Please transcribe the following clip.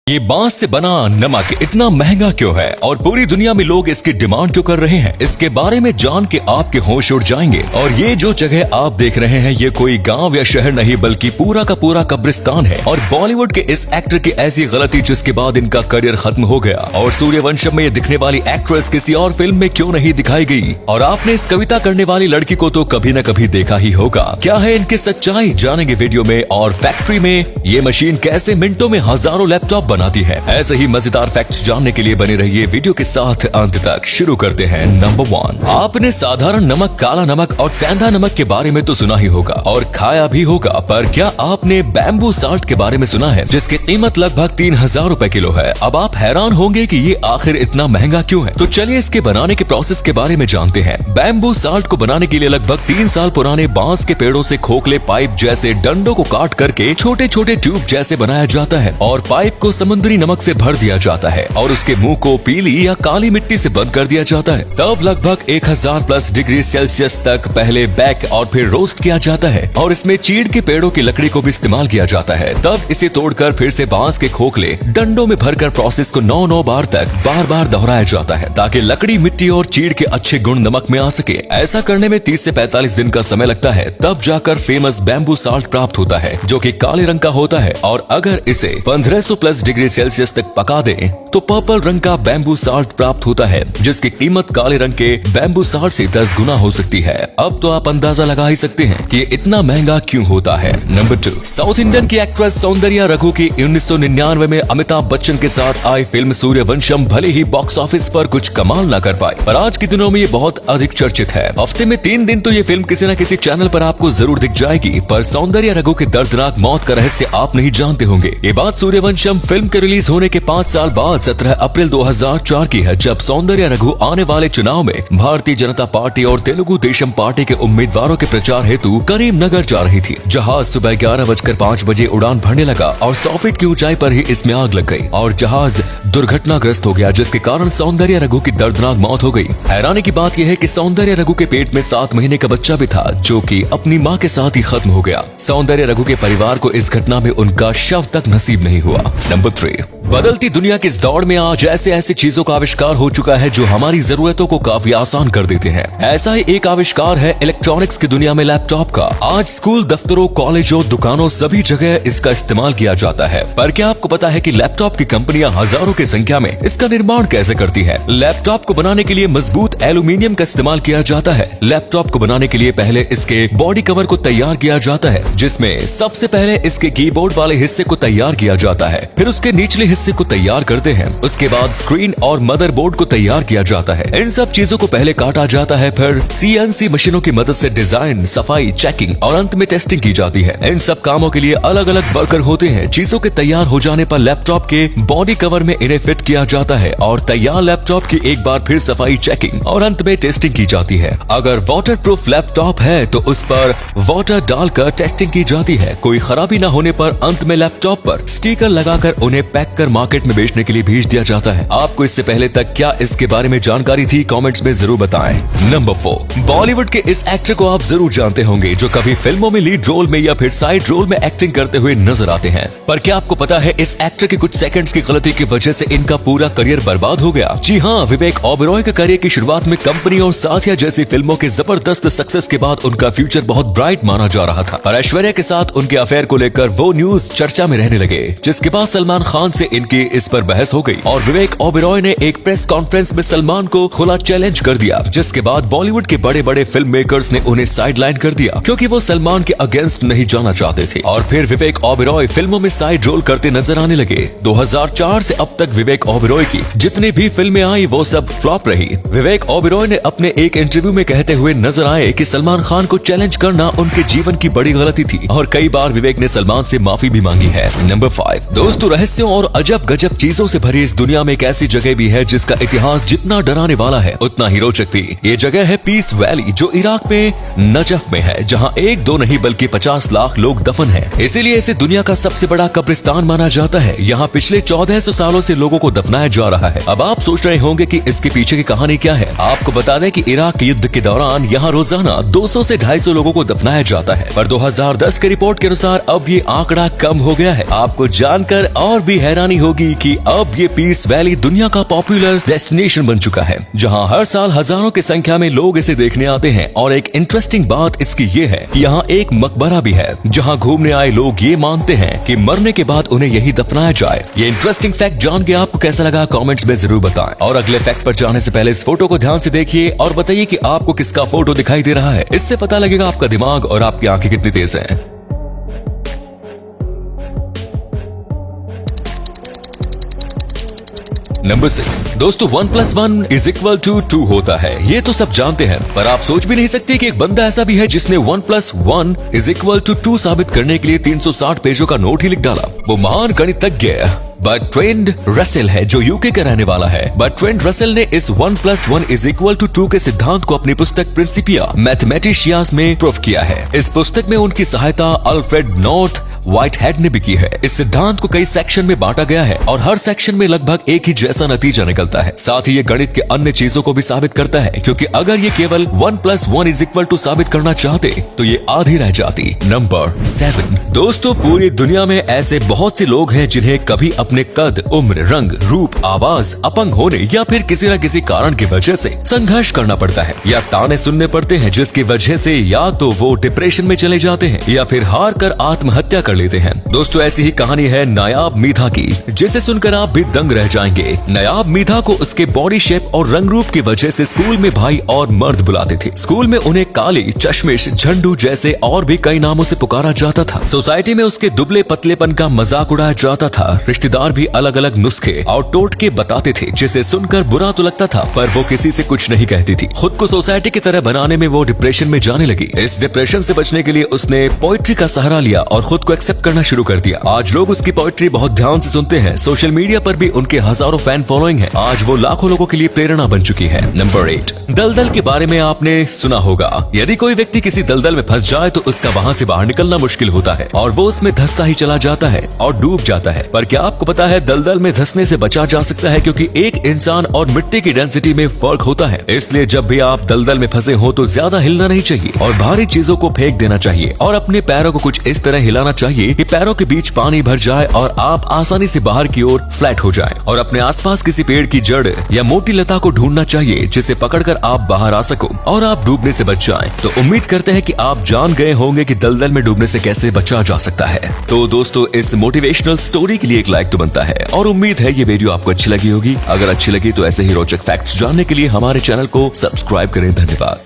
ये बांस से बना नमक इतना महंगा क्यों है और पूरी दुनिया में लोग इसकी डिमांड क्यों कर रहे हैं, इसके बारे में जान के आपके होश उड़ जाएंगे। और ये जो जगह आप देख रहे हैं ये कोई गांव या शहर नहीं बल्कि पूरा का पूरा कब्रिस्तान है। और बॉलीवुड के इस एक्टर की ऐसी गलती जिसके बाद इनका करियर खत्म हो गया। और सूर्यवंशम में ये दिखने वाली एक्ट्रेस किसी और फिल्म में क्यों नहीं दिखाई गई। और आपने इस कविता करने वाली लड़की को तो कभी न कभी देखा ही होगा। क्या है इनकी सच्चाई जानेंगे वीडियो में। और फैक्ट्री में ये मशीन कैसे मिनटों में हजारों लैपटॉप बनाती है। ऐसे ही मजेदार फैक्ट्स जानने के लिए बने रहिए वीडियो के साथ अंत तक। शुरू करते हैं। नंबर 1, आपने साधारण नमक, काला नमक और सेंधा नमक के बारे में तो सुना ही होगा और खाया भी होगा, पर क्या आपने बैम्बू साल्ट के बारे में सुना है जिसकी कीमत लगभग 3000 रुपए किलो है। अब आप हैरान होंगे कि ये आखिर इतना महंगा क्यों है, तो चलिए इसके बनाने के प्रोसेस के बारे में जानते हैं। बैम्बू साल्ट को बनाने के लिए लगभग 3 साल पुराने बांस के पेड़ों से खोखले पाइप जैसे डंडों को काट करके छोटे छोटे ट्यूब जैसे बनाया जाता है और पाइप को समुद्री नमक से भर दिया जाता है और उसके मुंह को पीली या काली मिट्टी से बंद कर दिया जाता है। तब लगभग 1000+ डिग्री सेल्सियस तक पहले बेक और फिर रोस्ट किया जाता है और इसमें चीड़ के पेड़ों की लकड़ी को भी इस्तेमाल किया जाता है। तब इसे तोड़कर फिर से बांस के खोखले डंडों में भरकर प्रोसेस को 9 बार तक बार दोहराया जाता है ताकि लकड़ी, मिट्टी और चीड़ के अच्छे गुण नमक में आ सके। ऐसा करने में 30 से 45 दिन का समय लगता है। तब जाकर फेमस बैम्बू साल्ट प्राप्त होता है जो कि काले रंग का होता है। और अगर इसे 1500+ डिग्री सेल्सियस तक पका दें तो पर्पल रंग का बैम्बू साल्ट प्राप्त होता है जिसकी कीमत काले रंग के बैम्बू साल्ट से 10 गुना हो सकती है। अब तो आप अंदाजा लगा ही सकते हैं कि ये इतना महंगा क्यों होता है। नंबर 2, साउथ इंडियन की एक्ट्रेस सौंदर्या रघु की 1999 में अमिताभ बच्चन के साथ आई फिल्म सूर्यवंशम भले ही बॉक्स ऑफिस पर कुछ कमाल न कर पाई, पर आज के दिनों में ये बहुत अधिक चर्चित है। हफ्ते में 3 दिन तो ये फिल्म किसी न किसी चैनल पर आपको जरूर दिख जाएगी, पर सौंदर्या रघु की दर्दनाक मौत का रहस्य आप नहीं जानते होंगे। ये बात सूर्यवंशम फिल्म के रिलीज होने के 5 साल बाद 17 अप्रैल 2004 की है, जब सौंदर्या रघु आने वाले चुनाव में भारतीय जनता पार्टी और तेलुगु देशम पार्टी के उम्मीदवारों के प्रचार हेतु करीमनगर जा रही थी। जहाज सुबह 11:05 बजे उड़ान भरने लगा और 100 फीट की ऊंचाई पर ही इसमें आग लग गई और जहाज दुर्घटनाग्रस्त हो गया, जिसके कारण सौंदर्या रघु की दर्दनाक मौत हो गई। हैरानी की बात यह है कि सौंदर्या रघु के पेट में 7 महीने का बच्चा भी था जो कि अपनी मां के साथ ही खत्म हो गया। सौंदर्या रघु के परिवार को इस घटना में उनका शव तक नसीब नहीं हुआ। नंबर 3, बदलती दुनिया की इस दौड़ में आज ऐसे चीजों का आविष्कार हो चुका है जो हमारी जरूरतों को काफी आसान कर देते हैं। ऐसा ही एक आविष्कार है इलेक्ट्रॉनिक्स की दुनिया में लैपटॉप का। आज स्कूल, दफ्तरों, कॉलेजों, दुकानों सभी जगह इसका इस्तेमाल किया जाता है। पर क्या आपको पता है कि लैपटॉप की कंपनियां हजारों की संख्या में इसका निर्माण कैसे करती है। लैपटॉप को बनाने के लिए मजबूत एल्यूमिनियम का इस्तेमाल किया जाता है। लैपटॉप को बनाने के लिए पहले इसके बॉडी कवर को तैयार किया जाता है, जिसमें सबसे पहले इसके कीबोर्ड वाले हिस्से को तैयार किया जाता है, फिर उसके निचले हिस्से को तैयार करते हैं, उसके बाद स्क्रीन और मदरबोर्ड को तैयार किया जाता है। इन सब चीजों को पहले काटा जाता है, फिर CNC मशीनों की मदद से डिजाइन, सफाई, चेकिंग और अंत में टेस्टिंग की जाती है। इन सब कामों के लिए अलग अलग वर्कर होते हैं। चीजों के तैयार हो जाने पर लैपटॉप के बॉडी कवर में इन्हें फिट किया जाता है और तैयार लैपटॉप की एक बार फिर सफाई, चेकिंग और अंत में टेस्टिंग की जाती है। अगर वाटरप्रूफ लैपटॉप है तो उस पर वाटर डालकर टेस्टिंग की जाती है। कोई खराबी न होने पर अंत में लैपटॉप पर स्टिकर लगाकर उन्हें पैक कर मार्केट में बेचने के लिए भेज दिया जाता है। आपको इससे पहले तक क्या इसके बारे में जानकारी थी? कमेंट्स में जरूर बताएं। नंबर 4, बॉलीवुड के इस एक्टर को आप जरूर जानते होंगे जो कभी फिल्मों में लीड रोल में या फिर साइड रोल में एक्टिंग करते हुए नजर आते हैं। पर क्या आपको पता है इस एक्टर के कुछ सेकंड्स की गलती की वजह से इनका पूरा करियर बर्बाद हो गया। जी हाँ, विवेक ओबेरॉय के करियर की शुरुआत में कंपनी और साथिया जैसी फिल्मों के जबरदस्त सक्सेस के बाद उनका फ्यूचर बहुत ब्राइट माना जा रहा था। और ऐश्वर्या के साथ उनके अफेयर को लेकर वो न्यूज चर्चा में रहने लगे, जिसके बाद सलमान खान से इनकी इस पर बहस हो गई और विवेक ओबेरॉय ने एक प्रेस कॉन्फ्रेंस में सलमान को खुला चैलेंज कर दिया, जिसके बाद बॉलीवुड के बड़े बड़े फिल्म मेकर्स ने उन्हें साइडलाइन कर दिया क्योंकि वो सलमान के अगेंस्ट नहीं जाना चाहते थे। और फिर विवेक ओबेरॉय फिल्मों में साइड रोल करते नजर आने लगे। 2004 से अब तक विवेक ओबेरॉय की जितनी भी फिल्में आई वो सब फ्लॉप रही। विवेक ओबेरॉय ने अपने एक इंटरव्यू में कहते हुए नजर आए कि सलमान खान को चैलेंज करना उनके जीवन की बड़ी गलती थी और कई बार विवेक ने सलमान से माफी भी मांगी है। नंबर 5, दोस्तों, रहस्यों और अजब गजब चीजों से भरी इस दुनिया में एक ऐसी जगह भी है जिसका इतिहास जितना डराने वाला है उतना ही रोचक भी। ये जगह है पीस वैली, जो इराक में नजफ में है, जहाँ 1-2 नहीं बल्कि 50 लाख लोग दफन हैं। इसीलिए इसे दुनिया का सबसे बड़ा कब्रिस्तान माना जाता है। यहाँ पिछले 1400 सालों से लोगों को दफनाया जा रहा है। अब आप सोच रहे होंगे कि इसके पीछे की कहानी क्या है। आपको बता दें कि इराक के युद्ध के दौरान यहाँ रोजाना 200 से 250 लोगों को दफनाया जाता है, पर 2010 की रिपोर्ट के अनुसार अब ये आंकड़ा कम हो गया है। आपको जानकर और भी हैरानी होगी कि अब ये पीस वैली दुनिया का पॉपुलर डेस्टिनेशन बन चुका है, जहां हर साल हजारों की संख्या में लोग इसे देखने आते हैं। और एक इंटरेस्टिंग बात इसकी ये है कि यहाँ एक मकबरा भी है, जहाँ घूमने आए लोग ये मानते हैं कि मरने के बाद उन्हें यही दफनाया जाए। ये इंटरेस्टिंग फैक्ट जान के आपको कैसा लगा कमेंट्स में जरूर बताएं। और अगले फैक्ट पर जाने से पहले इस फोटो को ध्यान से देखिए और बताइए कि आपको किसका फोटो दिखाई दे रहा है। इससे पता लगेगा आपका दिमाग और आपकी आंखें कितनी तेज हैं। नंबर 6 दोस्तों 1+1 = 2 होता है। ये तो सब जानते हैं, पर आप सोच भी नहीं सकते कि एक बंदा ऐसा भी है जिसने 1+1 = 2 साबित करने के लिए 360 पेजों का नोट ही लिख डाला। वो महान गणितज्ञ बर्ट्रैंड रसेल है, जो यूके का रहने वाला है। बर्ट्रैंड रसेल ने इस 1+1 = 2 के सिद्धांत को अपनी पुस्तक प्रिंसिपिया मैथमेटिशियास में प्रूव किया है। इस पुस्तक में उनकी सहायता अल्फ्रेड नॉर्थ व्हाइटहेड ने भी की है। इस सिद्धांत को कई सेक्शन में बांटा गया है और हर सेक्शन में लगभग एक ही जैसा नतीजा निकलता है। साथ ही ये गणित के अन्य चीजों को भी साबित करता है, क्योंकि अगर ये केवल 1+1 = 2 साबित करना चाहते तो ये आधी रह जाती। नंबर 7 दोस्तों पूरी दुनिया में ऐसे बहुत से लोग हैं जिन्हें कभी अपने कद, उम्र, रंग, रूप, आवाज, अपंग होने या फिर किसी न किसी कारण की वजह से संघर्ष करना पड़ता है या ताने सुनने पड़ते हैं, जिसकी वजह से या तो वो डिप्रेशन में चले जाते हैं या फिर हार कर आत्महत्या कर लेते हैं। दोस्तों ऐसी ही कहानी है नायाब मीथा की, जिसे सुनकर आप भी दंग रह जाएंगे। नायाब मीथा को उसके बॉडी शेप और रंग रूप की वजह से स्कूल में भाई और मर्द बुलाते थे। स्कूल में उन्हें काली, चश्मिश, झंडू जैसे और भी कई नामों से पुकारा जाता था। सोसाइटी में उसके दुबले पतलेपन का मजाक उड़ाया जाता था। रिश्तेदार भी अलग अलग नुस्खे और टोटके बताते थे, जिसे सुनकर बुरा तो लगता था, पर वो किसी से कुछ नहीं कहती थी। खुद को सोसाइटी की तरह बनाने में वो डिप्रेशन में जाने लगी। इस डिप्रेशन से बचने के लिए उसने पोइट्री का सहारा लिया और खुद को एक्सेप्ट करना शुरू कर दिया। आज लोग उसकी पोइट्री बहुत ध्यान से सुनते हैं। सोशल मीडिया पर भी उनके हजारों फैन फॉलोइंग है। आज वो लाखों लोगों के लिए प्रेरणा बन चुकी है। नंबर 8 दलदल के बारे में आपने सुना होगा। यदि कोई व्यक्ति किसी दलदल में फंस जाए तो उसका वहां से बाहर निकलना मुश्किल होता है और वो उसमें धंसता ही चला जाता है और डूब जाता है। पर क्या आपको पता है दलदल में धंसने से बचा जा सकता है, क्योंकि एक इंसान और मिट्टी की डेंसिटी में फर्क होता है। इसलिए जब भी आप दलदल में फंसे हो तो ज्यादा हिलना नहीं चाहिए और भारी चीजों को फेंक देना चाहिए और अपने पैरों को कुछ इस तरह हिलाना चाहिए कि पैरों के बीच पानी भर जाए और आप आसानी से बाहर की ओर फ्लैट हो जाएं। और अपने आसपास किसी पेड़ की जड़ या मोटी लता को ढूंढना चाहिए जिसे पकड़कर आप बाहर आ सको और आप डूबने से बच जाएं। तो उम्मीद करते हैं कि आप जान गए होंगे कि दलदल में डूबने से कैसे बचा जा सकता है। तो दोस्तों इस मोटिवेशनल स्टोरी के लिए एक लाइक तो बनता है और उम्मीद है ये वीडियो आपको अच्छी लगी होगी। अगर अच्छी लगी तो ऐसे ही रोचक फैक्ट्स जानने के लिए हमारे चैनल को सब्सक्राइब करें। धन्यवाद।